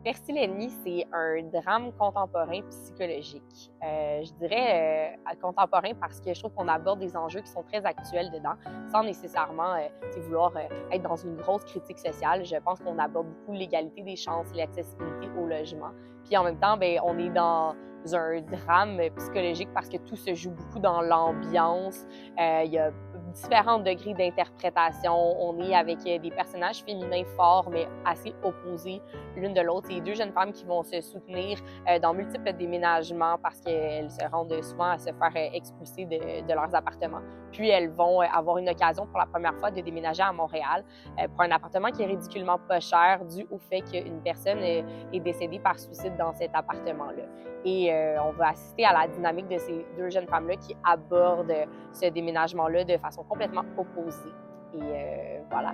Merci l'ennemi, c'est un drame contemporain psychologique. Je dirais contemporain parce que je trouve qu'on aborde des enjeux qui sont très actuels dedans, sans nécessairement vouloir être dans une grosse critique sociale. Je pense qu'on aborde beaucoup l'égalité des chances et l'accessibilité au logement. Puis en même temps, ben, on est dans un drame psychologique parce que tout se joue beaucoup dans l'ambiance. Il y a différents degrés d'interprétation. On est avec des personnages féminins forts, mais assez opposés l'une de l'autre. C'est deux jeunes femmes qui vont se soutenir dans multiples déménagements parce qu'elles se rendent souvent à se faire expulser de leurs appartements. Puis elles vont avoir une occasion pour la première fois de déménager à Montréal pour un appartement qui est ridiculement pas cher dû au fait qu'une personne est décédée par suicide dans cet appartement-là. Et on va assister à la dynamique de ces deux jeunes femmes-là qui abordent ce déménagement-là de façon complètement opposée. Et voilà,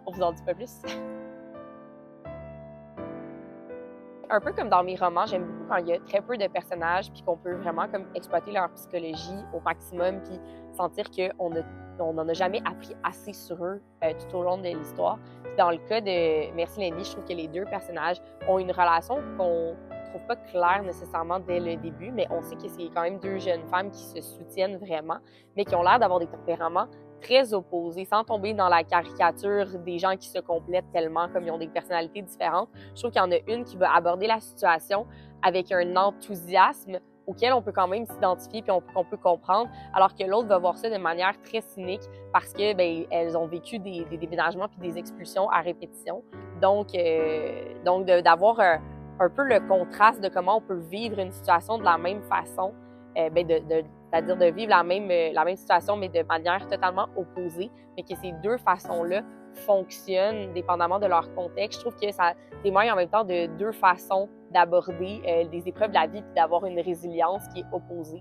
on vous en dit pas plus. Un peu comme dans mes romans, j'aime beaucoup quand il y a très peu de personnages puis qu'on peut vraiment comme exploiter leur psychologie au maximum puis sentir qu'on n'en a jamais appris assez sur eux tout au long de l'histoire. Puis dans le cas de Merci Lenny, je trouve que les deux personnages ont une relation qu'on trouve pas claire nécessairement dès le début, mais on sait que c'est quand même deux jeunes femmes qui se soutiennent vraiment, mais qui ont l'air d'avoir des tempéraments très opposés, sans tomber dans la caricature des gens qui se complètent tellement comme ils ont des personnalités différentes. Je trouve qu'il y en a une qui va aborder la situation avec un enthousiasme auquel on peut quand même s'identifier puis qu'on peut comprendre, alors que l'autre va voir ça de manière très cynique parce que ben elles ont vécu des déménagements puis des expulsions à répétition. Donc d'avoir un peu le contraste de comment on peut vivre une situation de la même façon, c'est-à-dire de vivre la même situation, mais de manière totalement opposée, mais que ces deux façons-là fonctionnent dépendamment de leur contexte. Je trouve que ça témoigne en même temps de deux façons d'aborder des épreuves de la vie et d'avoir une résilience qui est opposée.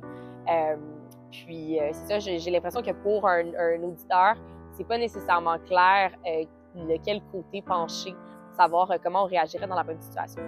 C'est ça, j'ai l'impression que pour un auditeur, c'est pas nécessairement clair de quel côté pencher, savoir comment on réagirait dans la même situation.